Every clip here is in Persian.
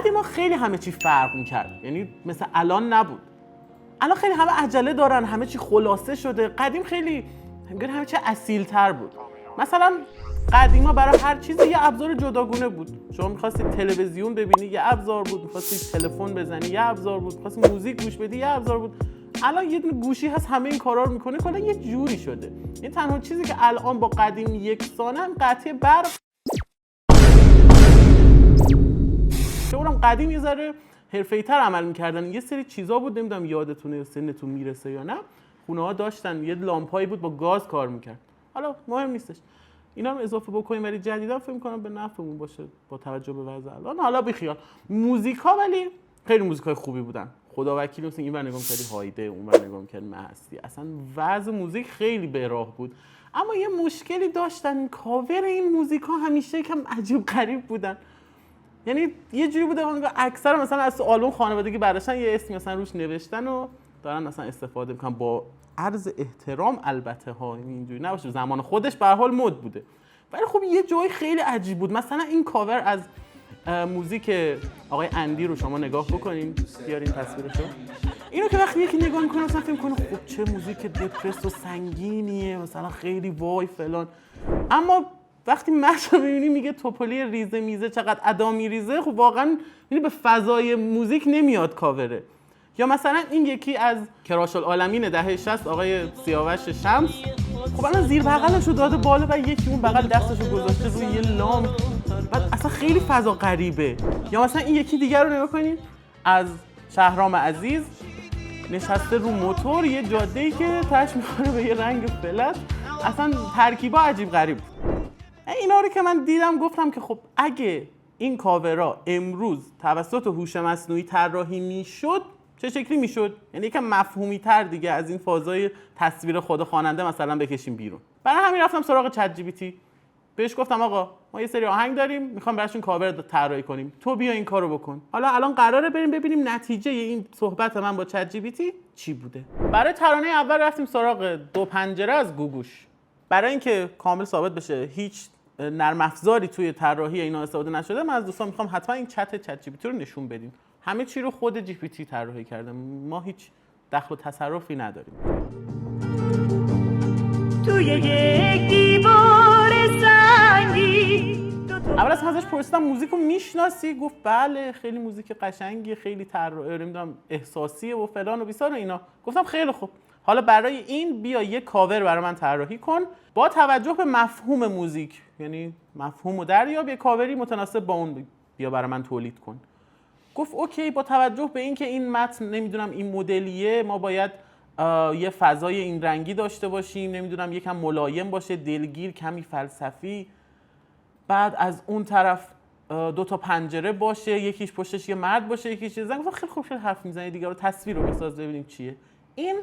قدیما خیلی همه چی فرق می‌کرد، یعنی مثل الان نبود. الان خیلی همه عجله دارن، همه چی خلاصه شده. قدیم خیلی همه چی اصیل‌تر بود. مثلا قدیما برای هر چیزی یه ابزار جداگونه بود. شما می‌خواستید تلویزیون ببینی یه ابزار بود، می‌خواستید تلفن بزنی یه ابزار بود، می‌خواستید موزیک گوش بدی یه ابزار بود. الان یه دونه گوشی هست همه این کارا رو می‌کنه، کلا یه جوری شده. این تنها چیزی که الان با قدیم یکسانه هم قطعی برق. اونم قدیم یه ذره حرفه‌ای‌تر عمل می‌کردن. یه سری چیزا بود، نمیدونم یادتونه سنتون میرسه یا نه. خونه‌ها داشتن یه لامپایی بود با گاز کار می‌کرد. حالا مهم نیستش. اینا رو اضافه بکنیم ولی جدیدا فکر می‌کنم به نفعمون باشه با توجه به وضع الان. حالا بیخیال. موزیکا ولی خیلی موزیکای خوبی بودن. خدا وکیلی مثلا اینور نگاه می‌کردی هایده، اونور نگاه می‌کردی مهستی. اصلا وضع موزیک خیلی به راه بود. اما یه مشکلی داشتن، کاور این موزیکا همیشه یکم عجیب غریب بودن. یعنی یه جوری بوده که اکثر مثلا از آلبوم خانوادگی برداشتن یه اسمی مثلا روش نوشتن و دارن مثلا استفاده میکنن با عرض احترام البته ها، اینجوری نباشه، زمان خودش به هر حال مد بوده. ولی خب یه جای خیلی عجیب بود. مثلا این کاور از موزیک آقای اندی رو شما نگاه بکنین، بیارین تصویرشو. اینو که وقتی یکی نگاه میکنه مثلا فکر میکنه خب چه موزیک دپرس و سنگینیه، مثلا خیلی وای فلان. اما وقتی متن می‌بینی میگه توپلی ریزه میزه چقدر ادا میریزه، خب واقعا به فضای موزیک نمیاد کاوره. یا مثلا این یکی از کراش‌العالمین دهه 60 آقای سیاوش شمس، خب الان زیر بغلشو داده بالا و یکی اون بغل دستشو گذاشته روی یه لام، بعد اصلا خیلی فضا غریبه. یا مثلا این یکی دیگر رو نگاه کنید از شهرام عزیز، نشسته رو موتور یه جاده‌ای که تاش می‌خوره به یه رنگ فلت، اصلا ترکیبا عجیب غریب. اینا رو که من دیدم گفتم که خب اگه این کاورا امروز توسط هوش مصنوعی طراحی میشد چه شکلی میشد؟ یعنی یکم مفهومی تر دیگه از این فازای تصویر خود خواننده مثلا بکشیم بیرون. برای همین رفتم سراغ چت جی پی تی. بهش گفتم آقا ما یه سری آهنگ داریم میخوام براشون کاور طراحی کنیم، تو بیا این کارو بکن. حالا الان قراره بریم ببینیم نتیجه این صحبت من با چت جی پی تی چی بوده. برای ترانه اول رفتیم سراغ دو پنجره از گوگوش. برای اینکه کامل ثابت بشه هیچ نرم افزاری توی طراحی اینا استفاده نشده، من از دوستان میخوام حتما این چت جی پی تی رو نشون بدین. همه چی رو خود جی پی تی طراحی کرده، ما هیچ دخل و تصرفی نداریم. توی یک دیوار سنگی اول از ازش پرسیدم موزیک رو میشناسی؟ گفت بله خیلی موزیک قشنگیه، خیلی نمیدونم احساسیه و فلان و بیسار و اینا. گفتم خیلی خوب، حالا برای این بیا یه کاور برای من طراحی کن با توجه به مفهوم موزیک، یعنی مفهومو دریاب، یه کاوری متناسب با اون بیا برای من تولید کن. گفت اوکی، با توجه به اینکه این متن نمیدونم این مدلیه، ما باید یه فضای این رنگی داشته باشیم، نمیدونم یکم ملایم باشه، دلگیر، کمی فلسفی. بعد از اون طرف دو تا پنجره باشه، یکیش پشتش یه مرد باشه، یکیش زن. گفت خیلی خوب، خیلی حرف میزنی دیگه، رو تصویر رو بساز ببینیم چیه. این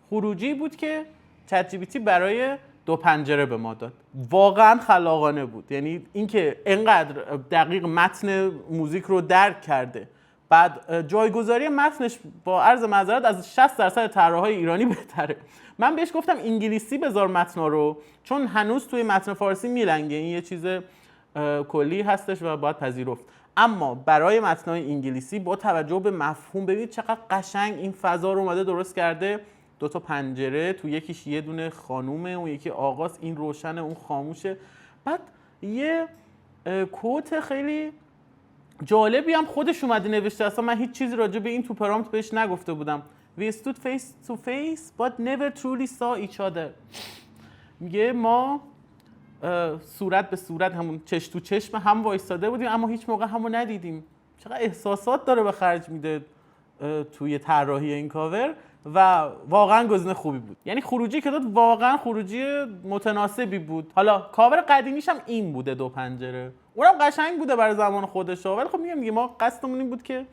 خروجی بود که چت جی پی تی برای دو پنجره به ما داد. واقعا خلاقانه بود، یعنی اینکه اینقدر دقیق متن موزیک رو درک کرده، بعد جایگذاری متنش با عرض معذرت از 60% طراحای ایرانی بهتره. من بهش گفتم انگلیسی بذار متنا رو، چون هنوز توی متن فارسی میلنگه، این یه چیز کلی هستش و باید پذیرفت. اما برای متنای انگلیسی با توجه به مفهوم، ببینید چقدر قشنگ این فضا رو اومده درست کرده. دو تا پنجره، تو یکیش یه دونه خانومه، اون یکی آقاست، این روشنه اون خاموشه. بعد یه کوت خیلی جالبی هم خودش اومده نوشته، اصلا من هیچ چیزی راجع به این تو پرامپت بهش نگفته بودم. We stood face to face but never truly saw each other. میگه ما صورت به صورت، همون چشم تو چشم هم وایستاده بودیم اما هیچ موقع همو ندیدیم. چقدر احساسات داره به خرج میده توی طراحی این کاور و واقعا گزینه خوبی بود. یعنی خروجی که داد واقعا خروجی متناسبی بود. حالا کاور قدیمیش هم این بوده، دو پنجره، اونم قشنگ بوده برای زمان خودش، ولی خب میگم ما قصدمون این بود که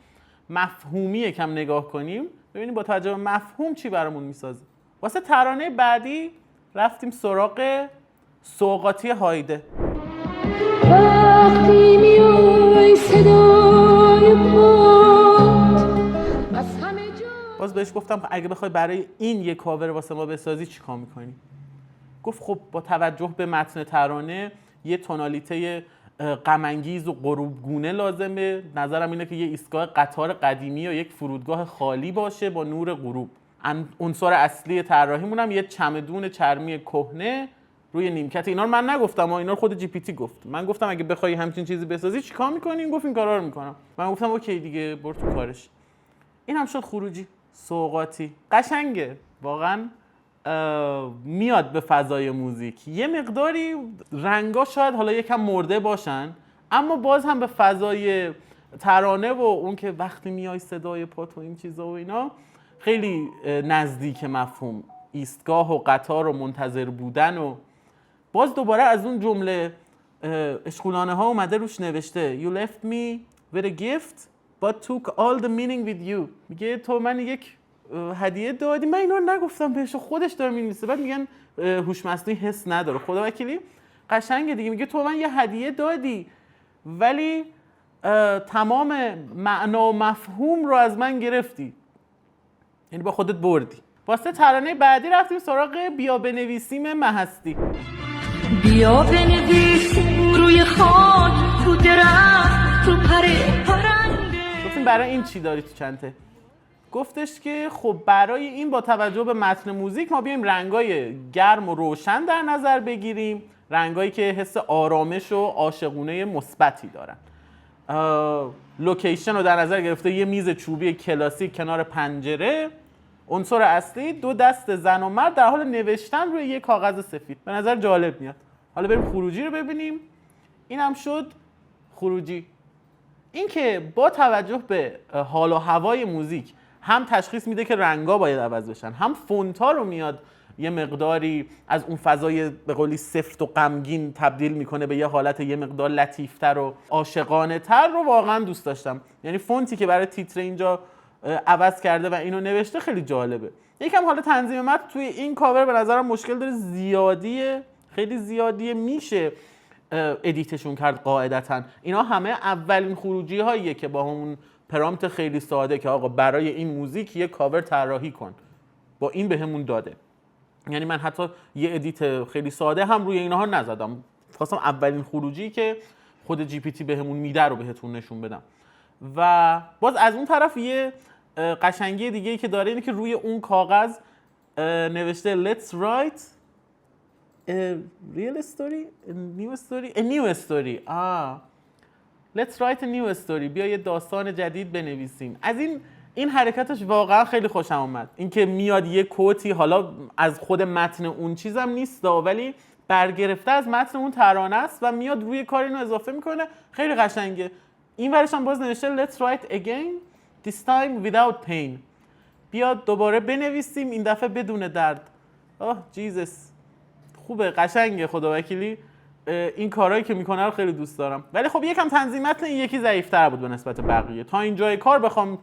مفهومی یکم نگاه کنیم، ببینیم با توجه به مفهوم چی برامون میسازه. واسه ترانه بعدی رفتیم سراغ سوغاتی هایده. وقتی میای صدای باز بهش گفتم اگه بخوای برای این یه کاور واسه ما بسازی چیکار میکنی؟ گفت خب با توجه به متن ترانه یه تونالیته غم انگیز و غروبگونه لازمه. نظرم اینه که یه ایستگاه قطار قدیمی یا یک فرودگاه خالی باشه با نور غروب. عنصر اصلی طراحیمون هم یه چمدون چرمی کهنه روی نیمکت. اینا رو من نگفتم، اینا رو خود جی پی تی گفت. من گفتم اگه بخوای همچین چیزی بسازی چیکار می‌کنی؟ گفت این کارا رو می‌کنم. من گفتم اوکی دیگه، برو تو کارش. این هم شد خروجی سوغاتی. قشنگه واقعا، میاد به فضای موزیک. یه مقداری رنگا شاید حالا یکم مرده باشن، اما باز هم به فضای ترانه و اون که وقتی میای صدای پات و این چیزا و اینا خیلی نزدیک مفهوم ایستگاه و قطار و منتظر بودن. و باز دوباره از اون جمله اشغولانه ها اومده روش نوشته You left me with a gift but took all the meaning with you. میگه تو من یک هدیه دادی، من اینا رو نگفتم بهش، خودش داره می‌نویسه. بعد میگن هوش مصنوعی حس نداره. خدا وکیلی قشنگه دیگه. میگه تو من یه هدیه دادی ولی تمام معنا و مفهوم رو از من گرفتی، یعنی با خودت بردی. واسه ترانه بعدی رفتیم سراغ بیا بنویسیم مهستی. بیا بنویسیم روی خاک، تو درخت، تو پرنده. گفتیم برای این چی داری تو چنته؟ گفتش که خب برای این با توجه به متن موزیک ما بیایم رنگای گرم و روشن در نظر بگیریم، رنگایی که حس آرامش و عاشقونه مثبتی دارن. لوکیشن رو در نظر گرفته یه میز چوبی کلاسیک کنار پنجره. عنصر اصلی 2 دست زن و مرد در حال نوشتن روی یه کاغذ سفید. به نظر جالب میاد. حالا بریم خروجی رو ببینیم. این هم شد خروجی. این که با توجه به حال و هوای موزیک هم تشخیص میده که رنگا باید عوض بشن، هم فونتا رو میاد یه مقداری از اون فضای به قولی سفت و غمگین تبدیل میکنه به یه حالت یه مقدار لطیفتر و عاشقانه تر، رو واقعا دوست داشتم. یعنی فونتی که برای تیتر اینجا عوض کرده و اینو نوشته خیلی جالبه. یکم حالا تنظیم متن توی این کاور به نظرم مشکل داره، زیادیه، خیلی زیادیه، میشه ادیتشون کرد قاعدتاً. اینا همه اولین خروجی هاییه که با همون پرامپت خیلی ساده که آقا برای این موزیک یه کاور طراحی کن، با این بهمون داده. یعنی من حتی یه ادیت خیلی ساده هم روی اینها نزدم، خواستم اولین خروجی که خود جی پی تی بهمون میده رو بهتون نشون بدم. و باز از اون طرف یه قشنگی دیگه‌ای که داره اینه که روی اون کاغذ نوشته Let's write a real story, a new story, a new story. Let's write a new story. بیا یه داستان جدید بنویسیم. از این حرکتش واقعا خیلی خوشم اومد. اینکه میاد یه کوتی، حالا از خود متن اون چیزم نیست ولی برگرفته از متن اون ترانه است و میاد روی کار اینو اضافه میکنه. خیلی قشنگه. این ورش هم باز نوشته Let's write again, this time without pain. بیاد دوباره بنویسیم، این دفعه بدون درد. جیزس، خوبه، قشنگه. خدا وکیلی این کارهایی که میکنه رو خیلی دوست دارم. ولی خب یکم تنظیمات این یکی ضعیف‌تر بود به نسبت بقیه. تا اینجای کار بخوام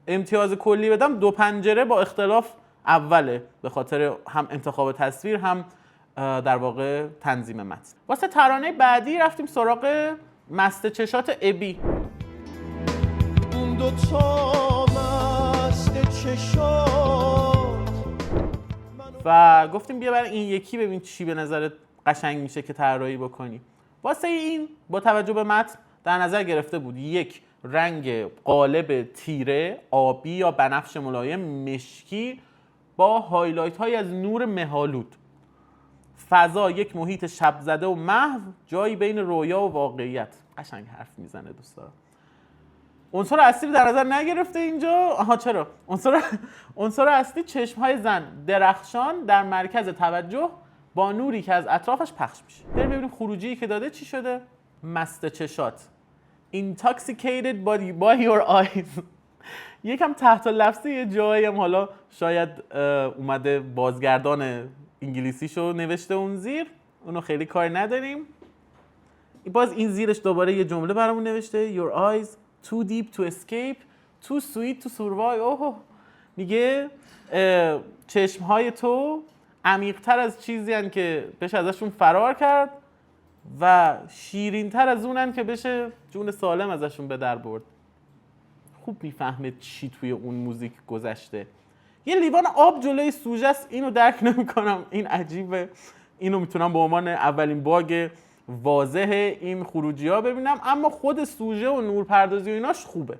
امتیاز کلی بدم، 2 پنجره با اختلاف اوله، به خاطر هم انتخاب تصویر هم در واقع تنظیم متن. واسه ترانه بعدی رفتیم سراغ مست چشات ابی. اون دو تا مست چشات و گفتیم بیا برای این یکی ببین چی به نظرت قشنگ میشه که طراحی بکنی. واسه این با توجه به متن در نظر گرفته بود یک رنگ قالب تیره آبی یا بنفش ملایم مشکی با هایلایت های از نور مه‌آلود. فضا یک محیط شب زده و محو، جایی بین رویا و واقعیت. قشنگ حرف میزنه دوست دارم. عنصر اصلی در نظر نگرفته اینجا. چرا؟ عنصر اصلی چشم‌های زن درخشان در مرکز توجه با نوری که از اطرافش پخش میشه. بریم ببینیم خروجی که داده چی شده. مست چشات. Intoxicated by your eyes. یکم تحت لفظی یه جایی هم حالا شاید اومده بازگردان انگلیسیشو نوشته اون زیر، اونو خیلی کار نداریم. باز این زیرش دوباره یه جمله برامون نوشته Your eyes too deep to escape, too sweet to survive. میگه چشمهای تو عمیق‌تر از چیزی هن که بشه ازشون فرار کرد و شیرین‌تر از اونن که بشه جون سالم ازشون به در برد. خوب میفهمه چی توی اون موزیک گذشته. یه لیوان آب جلوی سوژه است، اینو درک نمی‌کنم، این عجیبه. اینو میتونم به عنوان اولین باگ واضح این خروجی ها ببینم، اما خود سوژه و نورپردازی و ایناش خوبه.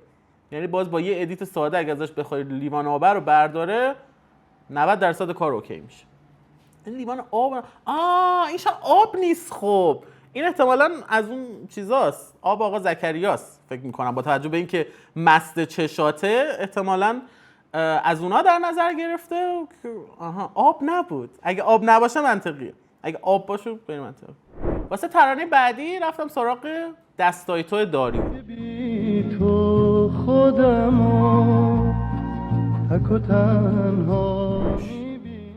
یعنی باز با یه ادیت ساده اگه ازش بخوای لیوان آب رو برداره 90% کار اوکی میشه. این لیوان آب این شاید آب نیست. خب این احتمالاً از اون چیزاست، آب آقا زکریاست فکر میکنم، با توجه به اینکه مست چشاته احتمالاً از اونا در نظر گرفته. آها آب نبود. اگه آب نباشه منطقیه، اگه آب باشه غیر منطقیه. واسه ترانه بعدی رفتم سراغ دستای تو داری. بی تو خودمو تک و تنها میبینم.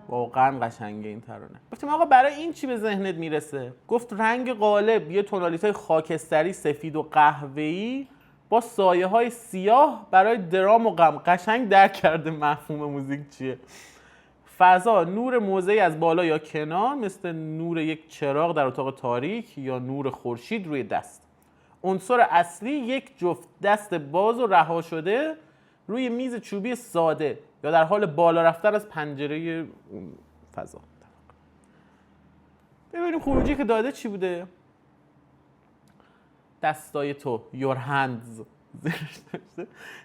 واقعا قشنگه این ترانه. گفتیم آقا برای این چی به ذهنت میرسه؟ گفت رنگ غالب یه تونالیته خاکستری، سفید و قهوه‌ای با سایه های سیاه برای درام و غم. قشنگ درک کرده مفهوم موزیک چیه. فضا نور موضعی از بالا یا کنار، مثل نور یک چراغ در اتاق تاریک یا نور خورشید روی دست. عنصر اصلی یک جفت دست باز و رها شده روی میز چوبی ساده یا در حال بالا رفتن از پنجره اون فضا. ببینیم خروجی که داده چی بوده. دستای تو your hands.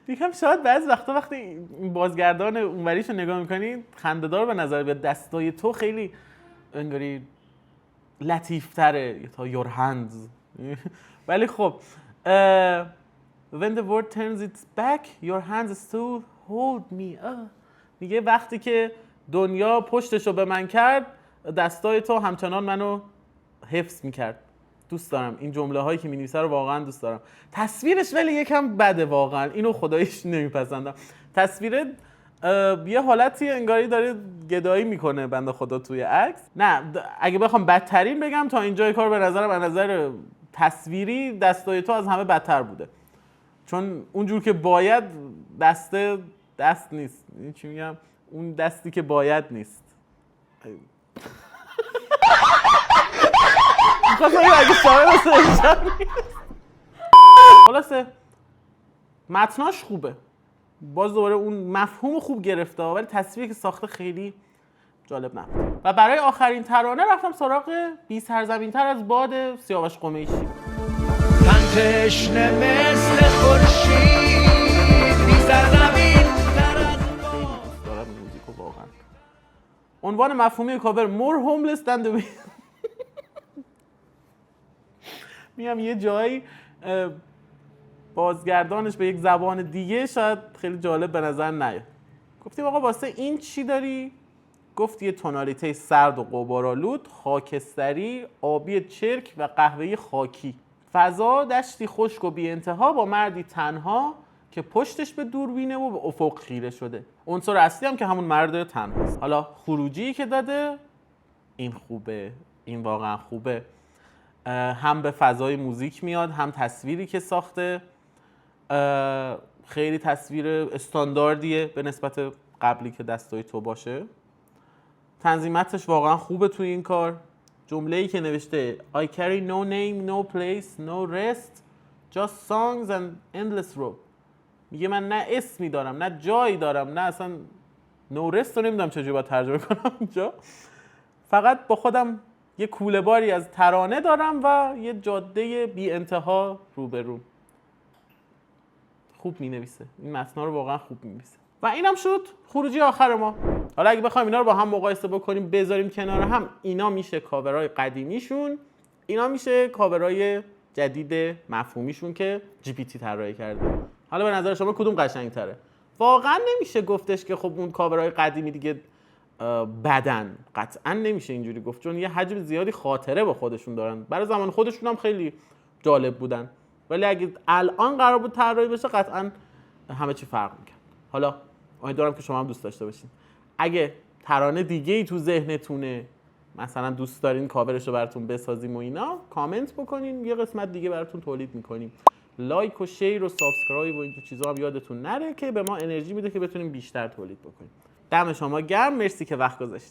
دیگه شاید بعضی وقتا وقتی این بازگردان اونوریش رو نگاه میکنی خنده‌دار به نظر بیاد. دستای تو خیلی انگاری لطیفتره تا your hands. ولی خب when the world turns its back your hands still hold me. میگه وقتی که دنیا پشتشو به من کرد دستای تو همچنان منو حفظ میکرد. دوست دارم این جمله هایی که می‌نویسه رو، واقعا دوست دارم. تصویرش ولی یکم بده واقعا، اینو خداییش نمیپسندم. تصویر یه حالتی انگاری داره گدایی میکنه بنده خدا توی عکس. نه اگه بخوام بدترین بگم تا اینجای کار به نظرم از نظر تصویری دستای تو از همه بدتر بوده، چون اونجور که باید دست نیست. این چی میگم، اون دستی که باید نیست. خلاصه متناش خوبه، باز دوباره اون مفهوم خوب گرفته، ولی تصویری که ساخته خیلی جالب نبود. و برای آخرین ترانه رفتم سراغ بی سرزمین‌تر از باد سیاوش قمیشی. تن تشنه مثل خورشید بی سرزمین‌تر از خیلی دوست دارم این موزیکو واقعا. عنوان مفهومی کاور More homeless than the wind. میگم یه جایی بازگردانش به یک زبان دیگه شاید خیلی جالب به نظر نیاد. گفتیم آقا واسه این چی داری؟ گفت یه تونالیته سرد و غبارآلود، خاکستری، آبی چرک و قهوه‌ای خاکی. فضا دشتی خشک و بی انتها با مردی تنها که پشتش به دوربینه و به افق خیره شده. عنصر اصلی هم که همون مرد تنهاست. حالا خروجی که داده این خوبه، این واقعا خوبه. هم به فضای موزیک میاد، هم تصویری که ساخته خیلی تصویر استانداردیه به نسبت قبلی که دستای تو باشه. تنظیماتش واقعا خوبه توی این کار. جمله‌ای که نوشته I carry no name, no place, no rest, just songs and endless rope. میگه من نه اسمی دارم، نه جایی دارم، نه اصلا no rest رو نمیدونم چجوری باید ترجمه کنم اینجا. فقط با خودم یه کوله باری از ترانه دارم و یه جاده بی انتها روبرو. خوب می نویسه این متن رو، واقعا خوب می نویسه. و اینم شد خروجی آخر ما. حالا اگه بخوایم اینا رو با هم مقایسه بکنیم بذاریم کنار هم، اینا میشه کاورای قدیمیشون، اینا میشه کاورای جدید مفهومیشون که جی پی تی طراحی کرده. حالا به نظر شما کدوم قشنگ‌تره؟ واقعا نمیشه گفتش که خب اون کاورای قدیمی دیگه بدن، قطعا نمیشه اینجوری گفت، چون یه حجم زیادی خاطره با خودشون دارن، برای زمان خودشون هم خیلی جالب بودن، ولی اگه الان قرار بود طراحی بشه قطعا همه چی فرق میکنه. حالا امیدوارم که شما هم دوست داشته باشین. اگه ترانه دیگه ای تو ذهنتونه، مثلا دوست دارین کاورش رو براتون بسازیم و اینا، کامنت بکنین، یه قسمت دیگه براتون تولید میکنیم. لایک و شیر و سابسکرایب و این چیزا هم یادتون نره که به ما انرژی میده که بتونیم بیشتر تولید بکنیم. دم شما گرم، مرسی که وقت گذاشتید.